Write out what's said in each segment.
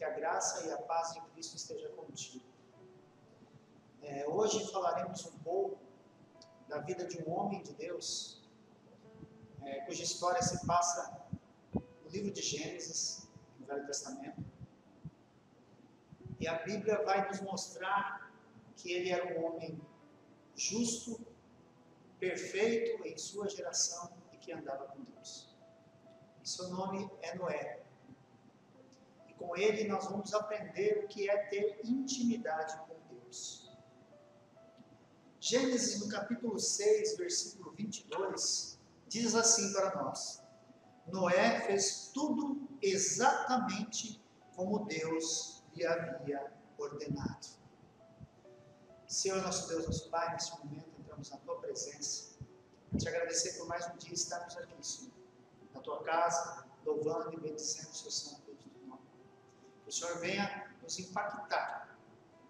a graça e a paz de Cristo esteja contigo. Hoje falaremos um pouco da vida de um homem de Deus, cuja história se passa no livro de Gênesis, no Velho Testamento. E a Bíblia vai nos mostrar que ele era um homem justo, perfeito em sua geração e que andava com Deus. E seu nome é Noé. E com ele nós vamos aprender o que é ter intimidade com Deus. Gênesis, no capítulo 6, versículo 22, diz assim para nós: Noé fez tudo exatamente como Deus lhe havia ordenado. Senhor, nosso Deus, nosso Pai, nesse momento entramos na Tua presença, para te agradecer por mais um dia estarmos aqui, Senhor, na Tua casa, louvando e bendizendo o Seu santo e bendito nome. Que o Senhor venha nos impactar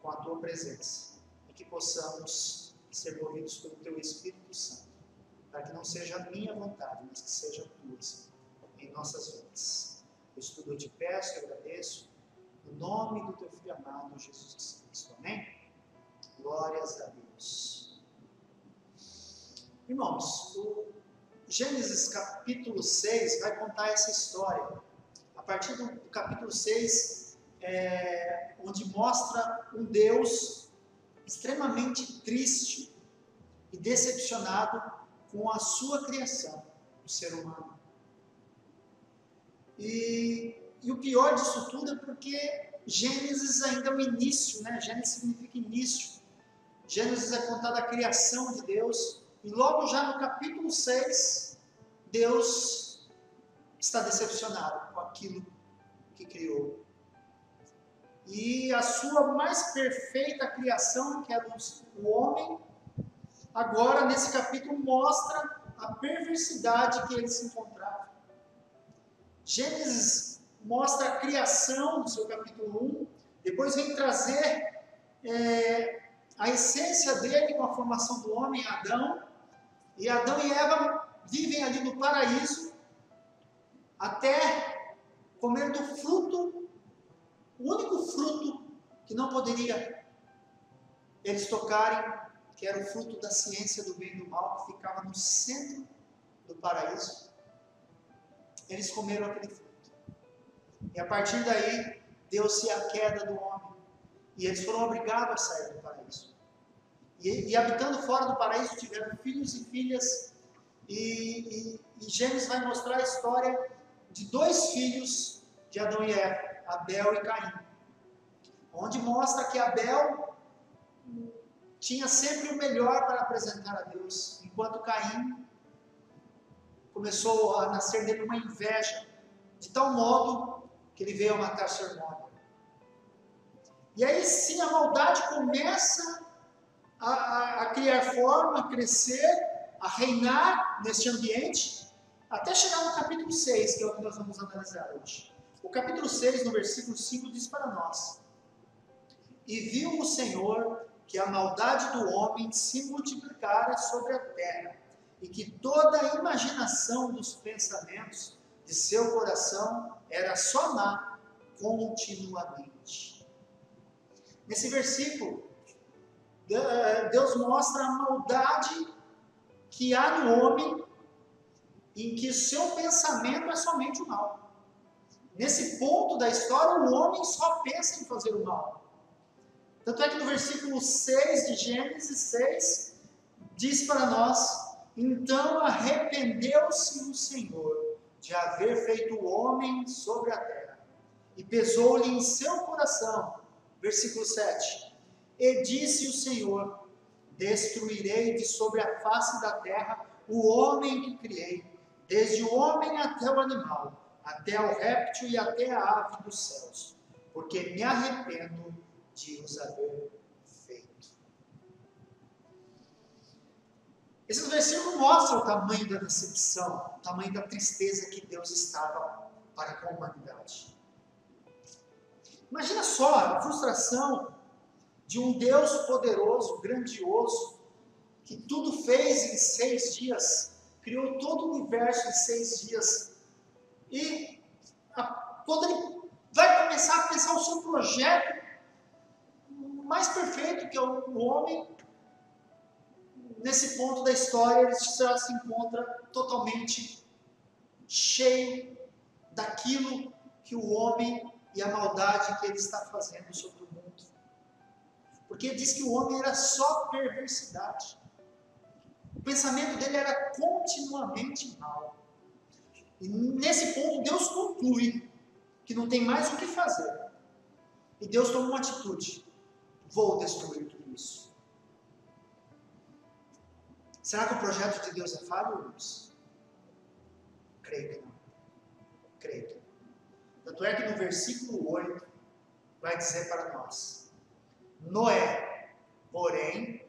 com a Tua presença e que possamos ser movidos pelo Teu Espírito Santo, para que não seja a minha vontade, mas que seja a Tua, Senhor, em nossas vidas. Eu estudo, eu te peço, eu agradeço, no nome do Teu Filho amado, Jesus Cristo. Amém? Glórias a Deus. Irmãos, o Gênesis capítulo 6 vai contar essa história. A partir do capítulo 6, onde mostra um Deus extremamente triste e decepcionado com a sua criação, o ser humano. E o pior disso tudo é porque Gênesis ainda é o início, né? Gênesis significa início. Gênesis é contada a criação de Deus, e logo já no capítulo 6, Deus está decepcionado com aquilo que criou. E a sua mais perfeita criação, que era o homem, agora nesse capítulo mostra a perversidade que ele se encontrava. Gênesis mostra a criação no seu capítulo 1, depois vem trazer a essência dele com a formação do homem, Adão. E Adão e Eva vivem ali no paraíso, até comer do fruto, o único fruto que não poderia eles tocarem, que era o fruto da ciência do bem e do mal, que ficava no centro do paraíso. Eles comeram aquele fruto. E a partir daí, deu-se a queda do homem. E eles foram obrigados a sair do paraíso. E habitando fora do paraíso, tiveram filhos e filhas. E Gênesis vai mostrar a história de dois filhos de Adão e Eva, Abel e Caim. Onde mostra que Abel tinha sempre o melhor para apresentar a Deus, enquanto Caim começou a nascer dele uma inveja, de tal modo que ele veio a matar seu irmão. E aí sim a maldade começa a criar forma, a crescer, a reinar neste ambiente, até chegar no capítulo 6, que é o que nós vamos analisar hoje. O capítulo 6, no versículo 5, diz para nós: E viu o Senhor que a maldade do homem se multiplicara sobre a terra, e que toda a imaginação dos pensamentos de seu coração era só má continuamente. Nesse versículo, Deus mostra a maldade que há no homem, em que seu pensamento é somente o mal. Nesse ponto da história, o homem só pensa em fazer o mal. Tanto é que no versículo 6 de Gênesis 6, diz para nós: Então arrependeu-se o Senhor de haver feito o homem sobre a terra, e pesou-lhe em seu coração. Versículo 7. E disse o Senhor: Destruirei de sobre a face da terra o homem que criei, desde o homem até o animal, até o réptil e até a ave dos céus, porque me arrependo de os haver feito. Esse versículo mostra o tamanho da decepção, o tamanho da tristeza que Deus estava para com a humanidade. Imagina só a frustração de um Deus poderoso, grandioso, que tudo fez em 6 dias, criou todo o universo em 6 dias, e quando ele vai começar a pensar o seu projeto mais perfeito, que é o homem. Nesse ponto da história, ele já se encontra totalmente cheio daquilo que o homem e a maldade que ele está fazendo sobre o mundo. Porque diz que o homem era só perversidade. O pensamento dele era continuamente mal. E nesse ponto, Deus conclui que não tem mais o que fazer. E Deus toma uma atitude. Vou destruir tudo isso. Será que o projeto de Deus é falho, irmãos? Creio que não. Creio que não. Tanto é que no versículo 8 vai dizer para nós: Noé, porém,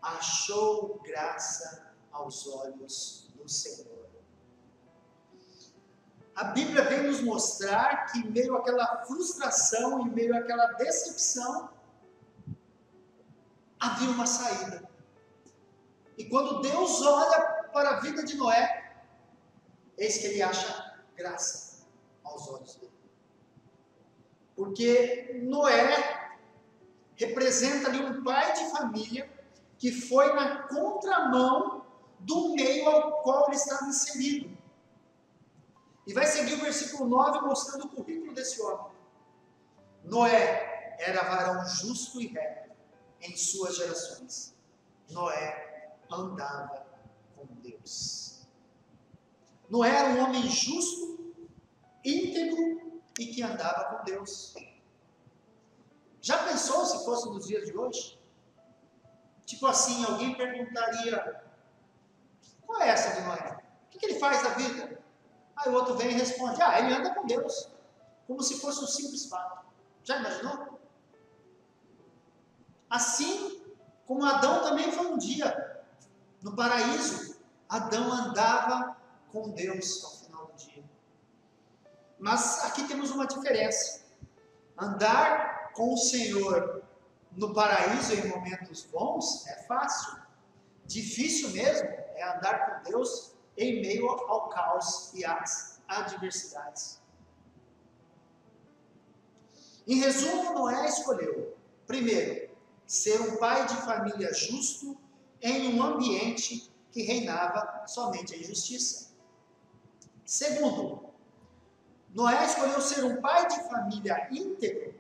achou graça aos olhos do Senhor. A Bíblia vem nos mostrar que em meio àquela frustração, em meio àquela decepção, havia uma saída. E quando Deus olha para a vida de Noé, eis que ele acha graça aos olhos dele. Porque Noé representa ali um pai de família que foi na contramão do meio ao qual ele estava inserido. E vai seguir o versículo 9 mostrando o currículo desse homem. Noé era varão justo e reto em suas gerações. Noé andava com Deus. Noé era um homem justo, íntegro e que andava com Deus. Já pensou se fosse nos dias de hoje? Tipo assim, alguém perguntaria: qual é essa de Noé? O que ele faz da vida? Aí o outro vem e responde: ele anda com Deus. Como se fosse um simples fato. Já imaginou? Assim como Adão também foi um dia no paraíso, Adão andava com Deus ao final do dia. Mas aqui temos uma diferença. Andar com o Senhor no paraíso em momentos bons é fácil. Difícil mesmo é andar com Deus em meio ao caos e às adversidades. Em resumo, Noé escolheu, primeiro, ser um pai de família justo em um ambiente que reinava somente a injustiça. Segundo, Noé escolheu ser um pai de família íntegro,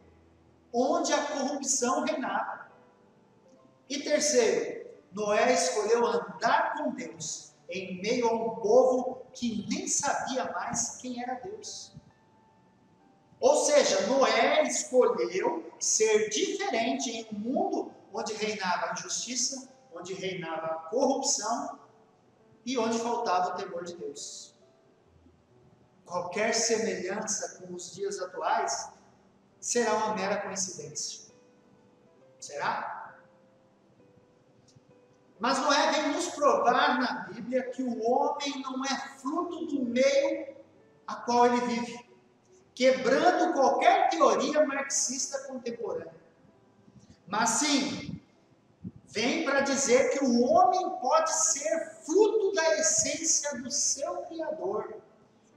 onde a corrupção reinava. E terceiro, Noé escolheu andar com Deus em meio a um povo que nem sabia mais quem era Deus. Ou seja, Noé escolheu ser diferente em um mundo onde reinava a injustiça, onde reinava a corrupção e onde faltava o temor de Deus. Qualquer semelhança com os dias atuais será uma mera coincidência. Será? Mas Noé vem nos provar na Bíblia que o homem não é fruto do meio a qual ele vive, quebrando qualquer teoria marxista contemporânea. Mas sim, vem para dizer que o homem pode ser fruto da essência do seu Criador,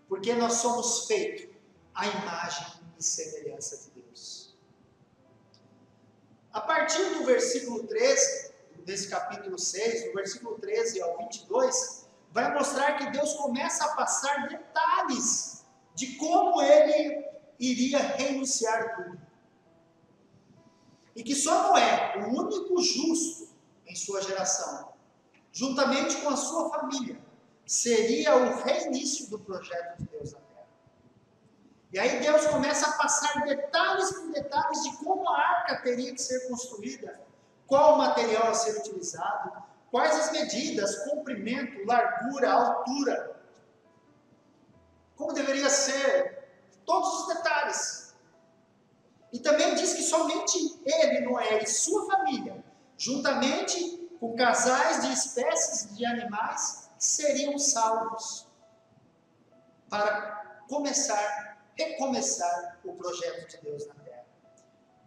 porque nós somos feitos à imagem e semelhança de Deus. A partir do versículo 13, desse capítulo 6, do versículo 13 ao 22, vai mostrar que Deus começa a passar detalhes de como ele iria renunciar tudo. E que só Noé, o único justo em sua geração, juntamente com a sua família, seria o reinício do projeto de Deus na terra. E aí Deus começa a passar detalhes por detalhes de como a arca teria que ser construída, qual o material a ser utilizado, quais as medidas, comprimento, largura, altura, como deveria ser, todos os detalhes. E também diz que somente ele, Noé e sua família, juntamente com casais de espécies de animais, seriam salvos para recomeçar o projeto de Deus na terra.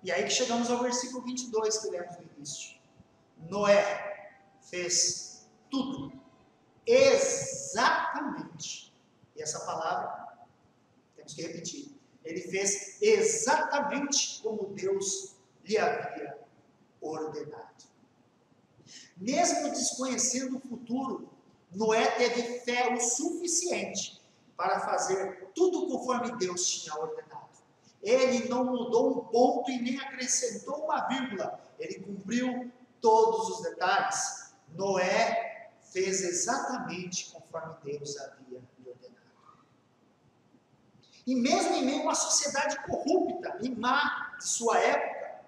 E aí que chegamos ao versículo 22 que lemos no início. Noé fez tudo exatamente. E essa palavra, temos que repetir, ele fez exatamente como Deus lhe havia ordenado. Mesmo desconhecendo o futuro, Noé teve fé o suficiente para fazer tudo conforme Deus tinha ordenado. Ele não mudou um ponto e nem acrescentou uma vírgula. Ele cumpriu todos os detalhes. Noé fez exatamente conforme Deus havia lhe ordenado. E mesmo em meio a uma sociedade corrupta e má de sua época,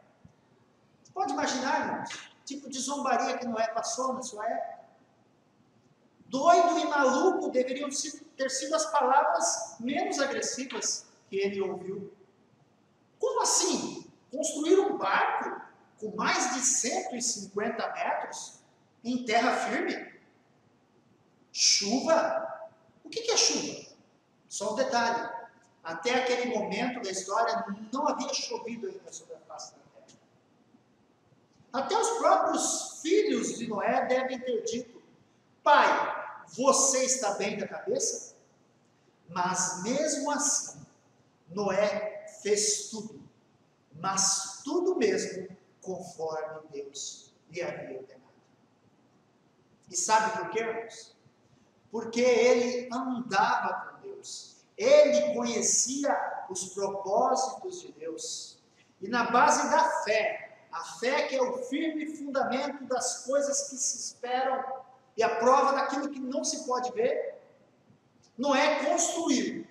você pode imaginar, irmãos, o tipo de zombaria que Noé passou na sua época? Doido e maluco deveriam ter sido as palavras menos agressivas que ele ouviu. Como assim? Construir um barco com mais de 150 metros em terra firme? Chuva? O que é chuva? Só um detalhe. Até aquele momento da história não havia chovido ainda sobre a face da terra. Até os próprios filhos de Noé devem ter dito: pai, você está bem da cabeça? Mas mesmo assim, Noé fez tudo, mas tudo mesmo conforme Deus lhe havia ordenado. E sabe por quê, irmãos? Porque ele andava com Deus, ele conhecia os propósitos de Deus, e na base da fé, a fé que é o firme fundamento das coisas que se esperam e a prova daquilo que não se pode ver, Noé construiu,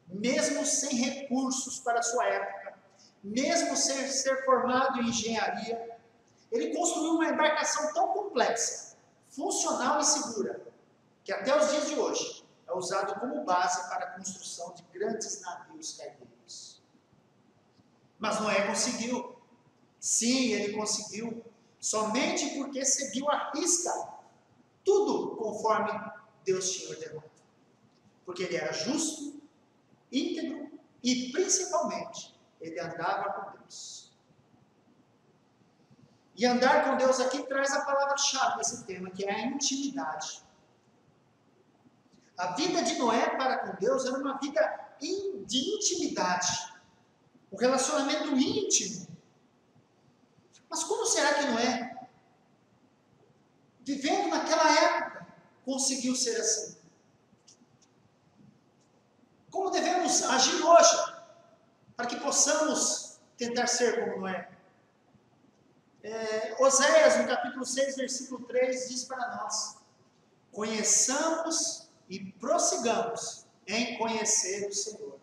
mesmo sem recursos para a sua época, mesmo sem ser formado em engenharia, ele construiu uma embarcação tão complexa, funcional e segura, que até os dias de hoje é usado como base para a construção de grandes navios cargueiros. Mas Noé conseguiu. Sim, ele conseguiu, somente porque seguiu à risca tudo conforme Deus tinha ordenado. Porque ele era justo, íntegro e, principalmente, ele andava com Deus. E andar com Deus aqui traz a palavra-chave desse tema, que é a intimidade. A vida de Noé para com Deus era uma vida de intimidade, um relacionamento íntimo. Mas como será que Noé, vivendo naquela época, conseguiu ser assim? Como devemos agir hoje para que possamos tentar ser como Noé? Oséias, no capítulo 6, versículo 3, diz para nós: conheçamos e prossigamos em conhecer o Senhor.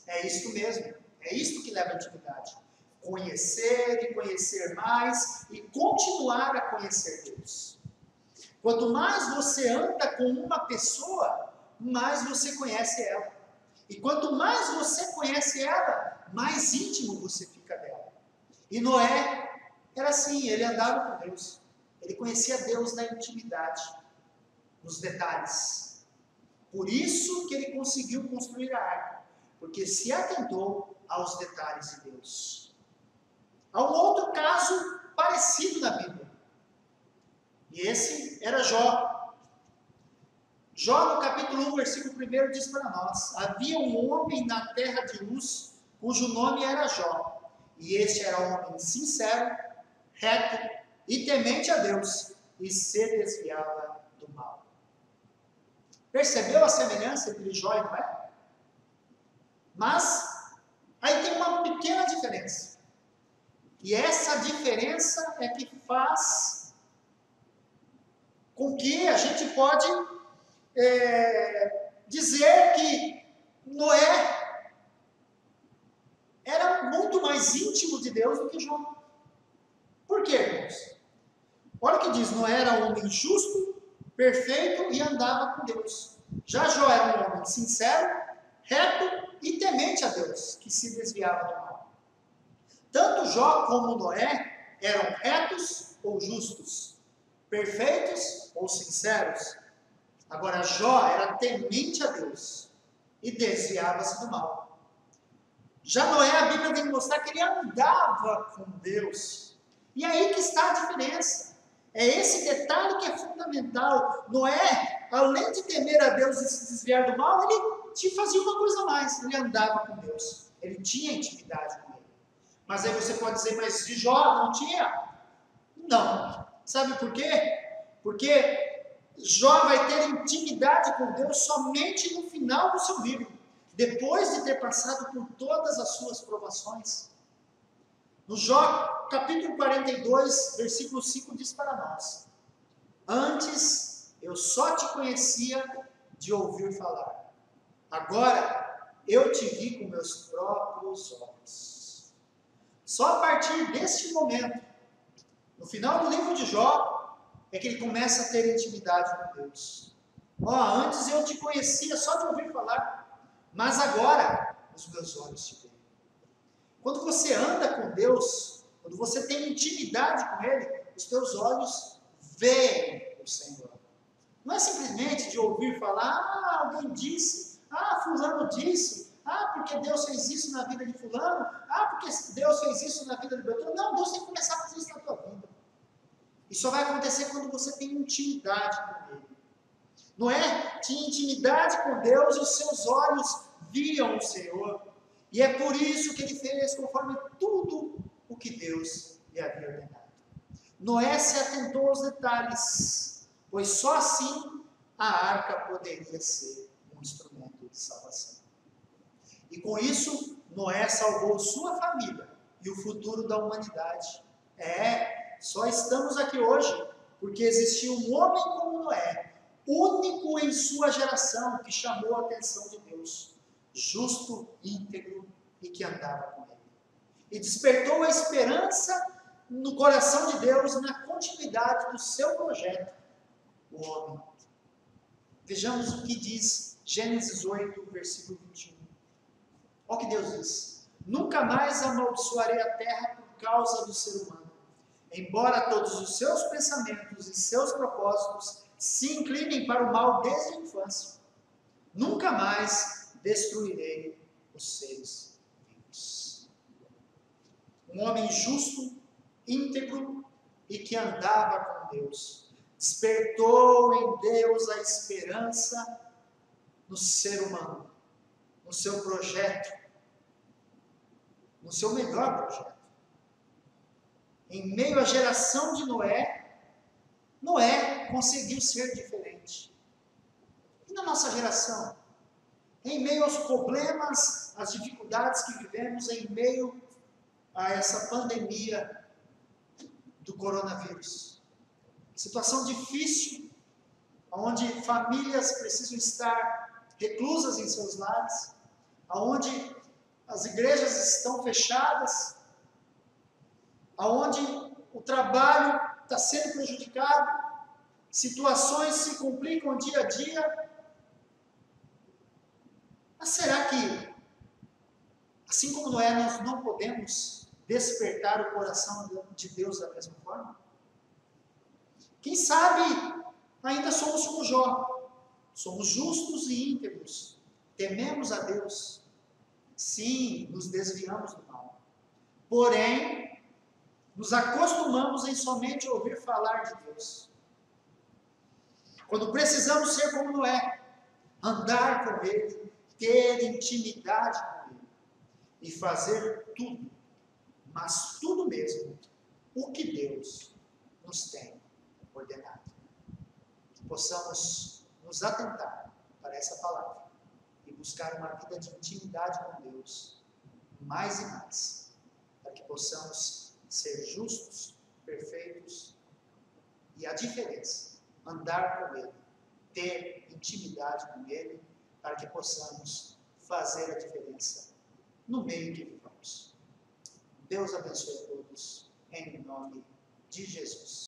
É isto mesmo, é isto que leva à intimidade. Conhecer e conhecer mais e continuar a conhecer Deus. Quanto mais você anda com uma pessoa, mais você conhece ela. E quanto mais você conhece ela, mais íntimo você fica dela. E Noé era assim, ele andava com Deus. Ele conhecia Deus na intimidade, nos detalhes. Por isso que ele conseguiu construir a arca, porque se atentou aos detalhes de Deus. Há um outro caso parecido na Bíblia. E esse era Jó. Jó, no capítulo 1, versículo 1, diz para nós: havia um homem na terra de Uz, cujo nome era Jó. E este era um homem sincero, reto e temente a Deus, e se desviava do mal. Percebeu a semelhança entre Jó e Noé? Mas aí tem uma pequena diferença. E essa diferença é que faz com que a gente pode dizer que Noé era muito mais íntimo de Deus do que Jó. Por quê, irmãos? Olha o que diz: Noé era um homem justo, perfeito e andava com Deus. Já Jó era um homem sincero, reto e temente a Deus, que se desviava do mal. Tanto Jó como Noé eram retos ou justos, perfeitos ou sinceros. Agora Jó era temente a Deus e desviava-se do mal. Já Noé, a Bíblia vem mostrar que ele andava com Deus. E aí que está a diferença. É esse detalhe que é fundamental. Noé, além de temer a Deus e se desviar do mal, ele fazia uma coisa a mais, ele andava com Deus, ele tinha intimidade com ele. Mas aí você pode dizer, mas de Jó não tinha? Não. Sabe por quê? Porque Jó vai ter intimidade com Deus somente no final do seu livro, depois de ter passado por todas as suas provações. No Jó, capítulo 42, versículo 5, diz para nós: antes eu só te conhecia de ouvir falar, agora eu te vi com meus próprios olhos. Só a partir deste momento, no final do livro de Jó, é que ele começa a ter intimidade com Deus. Antes eu te conhecia só de ouvir falar, mas agora os meus olhos te veem. Quando você anda com Deus, quando você tem intimidade com Ele, os teus olhos veem o Senhor. Não é simplesmente de ouvir falar, alguém disse, fulano disse, porque Deus fez isso na vida de fulano, porque Deus fez isso na vida de Beltrano. Não, Deus tem que começar a fazer isso na tua vida. E só vai acontecer quando você tem intimidade com Ele. Noé tinha intimidade com Deus e os seus olhos viam o Senhor. E é por isso que ele fez conforme tudo o que Deus lhe havia ordenado. Noé se atentou aos detalhes, pois só assim a arca poderia ser um instrumento de salvação. E com isso, Noé salvou sua família e o futuro da humanidade. Só estamos aqui hoje porque existia um homem como Noé, único em sua geração, que chamou a atenção de Deus, justo, íntegro e que andava com ele. E despertou a esperança no coração de Deus na continuidade do seu projeto, o homem. Vejamos o que diz Gênesis 8, versículo 21. Olha o que Deus diz: nunca mais amaldiçoarei a terra por causa do ser humano, embora todos os seus pensamentos e seus propósitos se inclinem para o mal desde a infância. Nunca mais destruirei os seres vivos. Um homem justo, íntegro e que andava com Deus, despertou em Deus a esperança no ser humano, no seu projeto, no seu melhor projeto. Em meio à geração de Noé, Noé conseguiu ser diferente. E na nossa geração? Em meio aos problemas, às dificuldades que vivemos, em meio a essa pandemia do coronavírus. Situação difícil, onde famílias precisam estar reclusas em seus lares, onde as igrejas estão fechadas, onde o trabalho está sendo prejudicado, situações se complicam dia a dia. Mas será que, assim como Noé, nós não podemos despertar o coração de Deus da mesma forma? Quem sabe ainda somos como Jó, somos justos e íntegros, tememos a Deus, sim, nos desviamos do mal, porém, nos acostumamos em somente ouvir falar de Deus. Quando precisamos ser como Noé, andar com Ele, ter intimidade com Ele e fazer tudo, mas tudo mesmo, o que Deus nos tem ordenado. Que possamos nos atentar para essa palavra e buscar uma vida de intimidade com Deus, mais e mais, para que possamos ser justos, perfeitos e a diferença, andar com Ele, ter intimidade com Ele, para que possamos fazer a diferença no meio que vivamos. Deus abençoe a todos, em nome de Jesus.